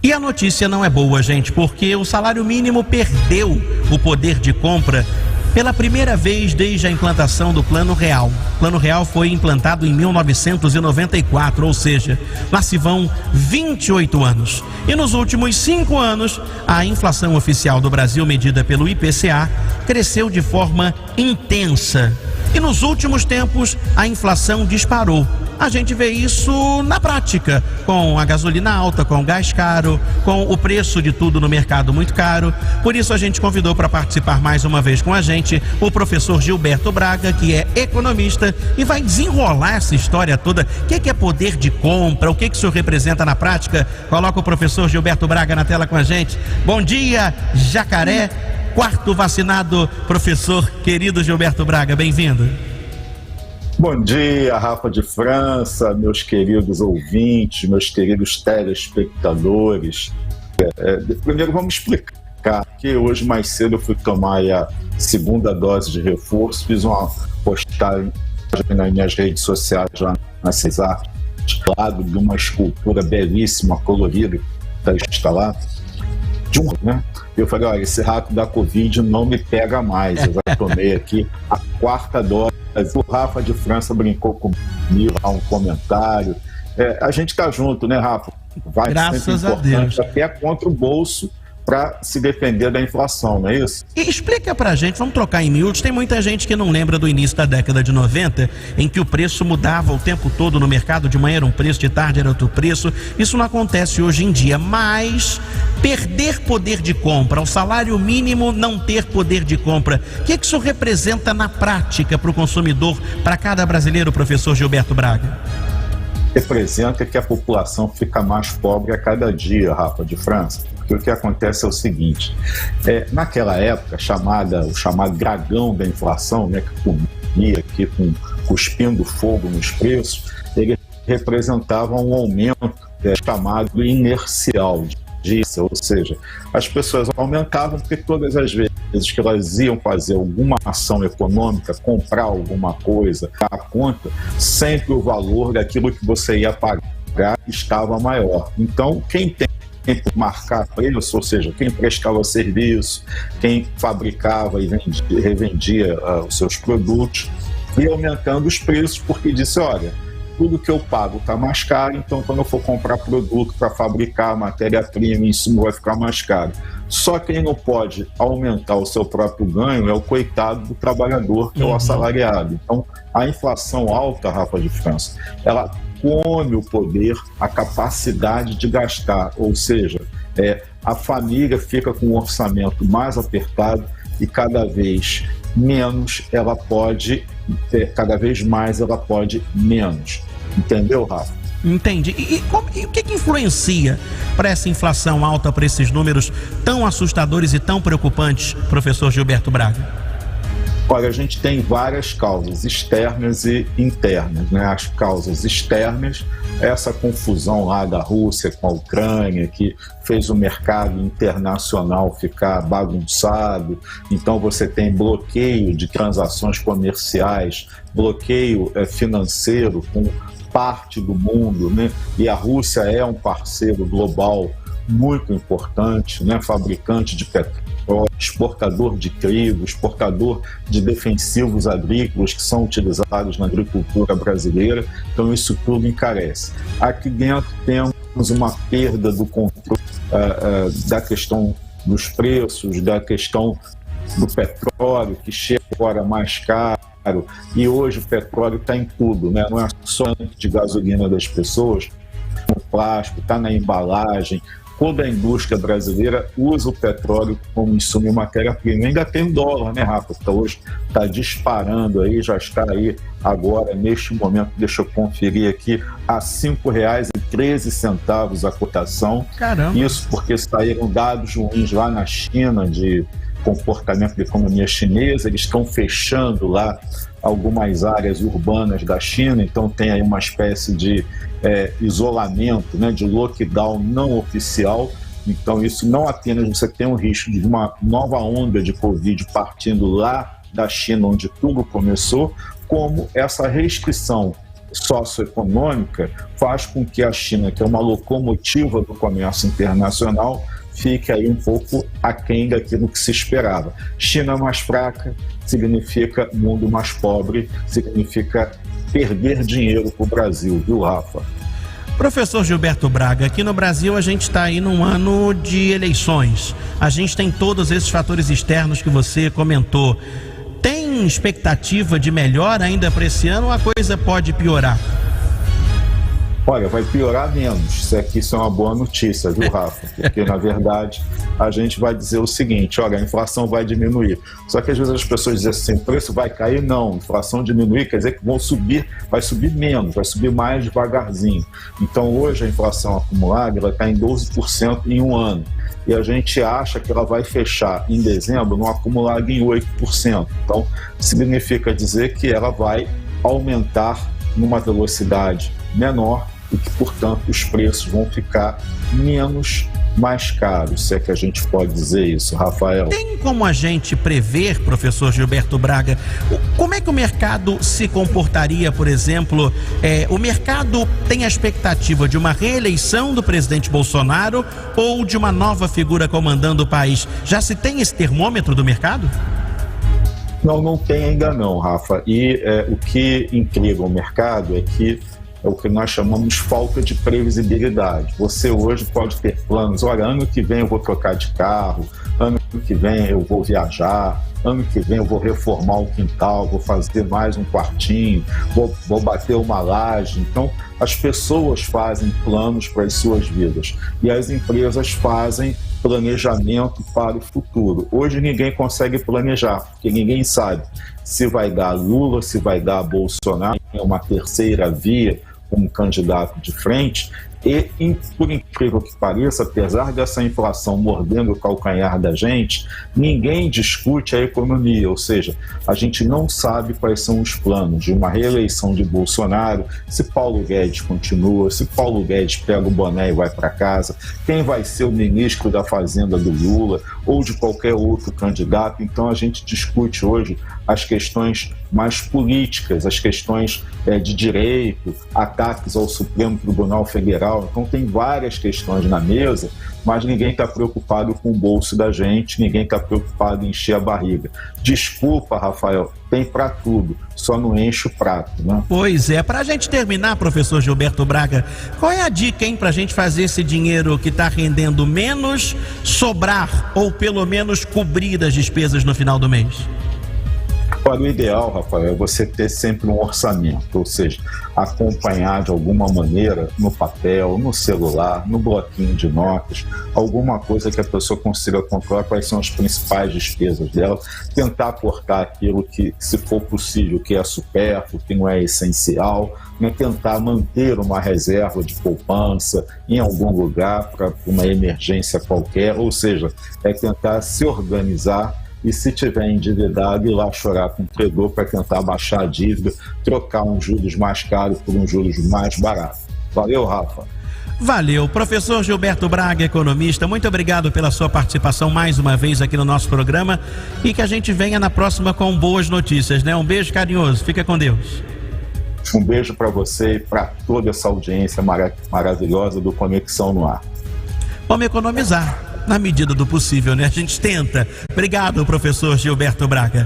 E a notícia não é boa, gente, porque o salário mínimo perdeu o poder de compra pela primeira vez desde a implantação do Plano Real. O Plano Real foi implantado em 1994, ou seja, lá se vão 28 anos. E nos últimos 5 anos, a inflação oficial do Brasil, medida pelo IPCA, cresceu de forma intensa. E nos últimos tempos, a inflação disparou. A gente vê isso na prática, com a gasolina alta, com o gás caro, com o preço de tudo no mercado muito caro. Por isso a gente convidou para participar mais uma vez com a gente o professor Gilberto Braga, que é economista e vai desenrolar essa história toda. O que é poder de compra? O que isso representa na prática? Coloca o professor Gilberto Braga na tela com a gente. Bom dia, Jacaré, quarto vacinado, professor querido Gilberto Braga, bem-vindo. Bom dia, Rafa de França, meus queridos ouvintes, meus queridos telespectadores. Primeiro vamos explicar que hoje mais cedo eu fui tomar a segunda dose de reforço, fiz uma postagem nas minhas redes sociais lá na Cesar, lado de uma escultura belíssima, colorida, que está lá, né? Eu falei, olha, esse rato da Covid não me pega mais, eu já tomei aqui a 4ª dose. O Rafa de França brincou comigo, lá um comentário. A gente tá junto, né, Rafa? Vai Graças a Deus. Até contra o bolso para se defender da inflação, não é isso? E explica pra gente, vamos trocar em miúdos, tem muita gente que não lembra do início da década de 90, em que o preço mudava o tempo todo no mercado, de manhã era um preço, de tarde era outro preço. Isso não acontece hoje em dia, mas perder poder de compra, o salário mínimo não ter poder de compra, o que isso representa na prática para o consumidor, para cada brasileiro, professor Gilberto Braga? Representa que a população fica mais pobre a cada dia, Rafa de França. Porque o que acontece é o seguinte, naquela época, o chamado dragão da inflação, né, que comia aqui cuspindo fogo nos preços, ele representava um aumento chamado inercial, ou seja, as pessoas aumentavam porque todas as vezes que elas iam fazer alguma ação econômica, comprar alguma coisa, a conta, sempre o valor daquilo que você ia pagar estava maior. Então, quem tem que marcar preço, ou seja, quem prestava serviço, quem fabricava e revendia os seus produtos, ia aumentando os preços porque disse, olha, tudo que eu pago está mais caro, então quando eu for comprar produto para fabricar matéria-prima, insumo vai ficar mais caro. Só quem não pode aumentar o seu próprio ganho é o coitado do trabalhador, que é o assalariado. Então, a inflação alta, Rafa de França, ela come o poder, a capacidade de gastar, ou seja, a família fica com um orçamento mais apertado e cada vez mais ela pode menos. Entendeu, Rafa? Entendi. E o que influencia para essa inflação alta, para esses números tão assustadores e tão preocupantes, professor Gilberto Braga? Olha, a gente tem várias causas externas e internas, né? As causas externas, essa confusão lá da Rússia com a Ucrânia, que fez o mercado internacional ficar bagunçado. Então você tem bloqueio de transações comerciais, bloqueio financeiro com parte do mundo, né? E a Rússia é um parceiro global muito importante, né? Fabricante de petróleo, exportador de trigo, exportador de defensivos agrícolas que são utilizados na agricultura brasileira. Então isso tudo encarece. Aqui dentro temos uma perda do controle da questão dos preços, da questão do petróleo, que chega agora mais caro. E hoje o petróleo está em tudo, né? Não é só de gasolina das pessoas, no plástico, está na embalagem. Toda a indústria brasileira usa o petróleo como insumo e matéria-prima. Ainda tem o dólar, né, Rafa? Hoje está disparando aí, já está aí agora, neste momento, deixa eu conferir aqui, a R$ 5,13 a cotação. Caramba! Isso porque saíram dados ruins lá na China de comportamento da economia chinesa, eles estão fechando lá algumas áreas urbanas da China, então tem aí uma espécie de isolamento, né, de lockdown não oficial. Então isso não apenas você tem um risco de uma nova onda de Covid partindo lá da China, onde tudo começou, como essa restrição socioeconômica faz com que a China, que é uma locomotiva do comércio internacional, fique aí um pouco aquém daquilo que se esperava. China mais fraca significa mundo mais pobre, significa perder dinheiro para o Brasil, viu, Rafa? Professor Gilberto Braga, aqui no Brasil a gente está aí num ano de eleições. A gente tem todos esses fatores externos que você comentou. Tem expectativa de melhora ainda para esse ano ou a coisa pode piorar? Olha, vai piorar menos, isso é uma boa notícia, viu, Rafa? Porque, na verdade, a gente vai dizer o seguinte, olha, a inflação vai diminuir. Só que às vezes as pessoas dizem assim, o preço vai cair? Não, a inflação diminuir quer dizer que vai subir menos, vai subir mais devagarzinho. Então, hoje a inflação acumulada vai estar em 12% em um ano. E a gente acha que ela vai fechar em dezembro no acumulado em 8%. Então, significa dizer que ela vai aumentar numa velocidade menor e que, portanto, os preços vão ficar mais caros, se é que a gente pode dizer isso, Rafael. Tem como a gente prever, professor Gilberto Braga, como é que o mercado se comportaria, por exemplo? O mercado tem a expectativa de uma reeleição do presidente Bolsonaro ou de uma nova figura comandando o país? Já se tem esse termômetro do mercado? Não tem ainda não, Rafa. E o que intriga o mercado é que é o que nós chamamos de falta de previsibilidade. Você hoje pode ter planos, olha, ano que vem eu vou trocar de carro, ano que vem eu vou viajar, ano que vem eu vou reformar o quintal, vou fazer mais um quartinho, vou bater uma laje. Então, as pessoas fazem planos para as suas vidas e as empresas fazem planejamento para o futuro. Hoje ninguém consegue planejar, porque ninguém sabe se vai dar Lula, se vai dar Bolsonaro, é uma terceira via como candidato de frente. E, por incrível que pareça, apesar dessa inflação mordendo o calcanhar da gente, ninguém discute a economia, ou seja, a gente não sabe quais são os planos de uma reeleição de Bolsonaro, se Paulo Guedes continua, se Paulo Guedes pega o boné e vai para casa, quem vai ser o ministro da Fazenda do Lula ou de qualquer outro candidato. Então a gente discute hoje as questões mais políticas, as questões de direito, ataques ao Supremo Tribunal Federal. Então tem várias questões na mesa, mas ninguém está preocupado com o bolso da gente, ninguém está preocupado em encher a barriga. Desculpa, Rafael, tem para tudo, só não enche o prato, né? Pois é, para a gente terminar, professor Gilberto Braga, qual é a dica, hein, para a gente fazer esse dinheiro que está rendendo menos sobrar ou pelo menos cobrir as despesas no final do mês? Para o ideal, Rafael, é você ter sempre um orçamento, ou seja, acompanhar de alguma maneira no papel, no celular, no bloquinho de notas, alguma coisa que a pessoa consiga controlar quais são as principais despesas dela, tentar cortar aquilo que, se for possível, que é supérfluo, que não é essencial, né? Tentar manter uma reserva de poupança em algum lugar para uma emergência qualquer, ou seja, é tentar se organizar e, se tiver endividado, ir lá chorar com o credor para tentar baixar a dívida, trocar uns juros mais caros por uns juros mais baratos. Valeu, Rafa. Valeu. Professor Gilberto Braga, economista, muito obrigado pela sua participação mais uma vez aqui no nosso programa e que a gente venha na próxima com boas notícias, né? Um beijo carinhoso. Fica com Deus. Um beijo para você e para toda essa audiência maravilhosa do Conexão no Ar. Vamos economizar. Na medida do possível, né? A gente tenta. Obrigado, professor Gilberto Braga.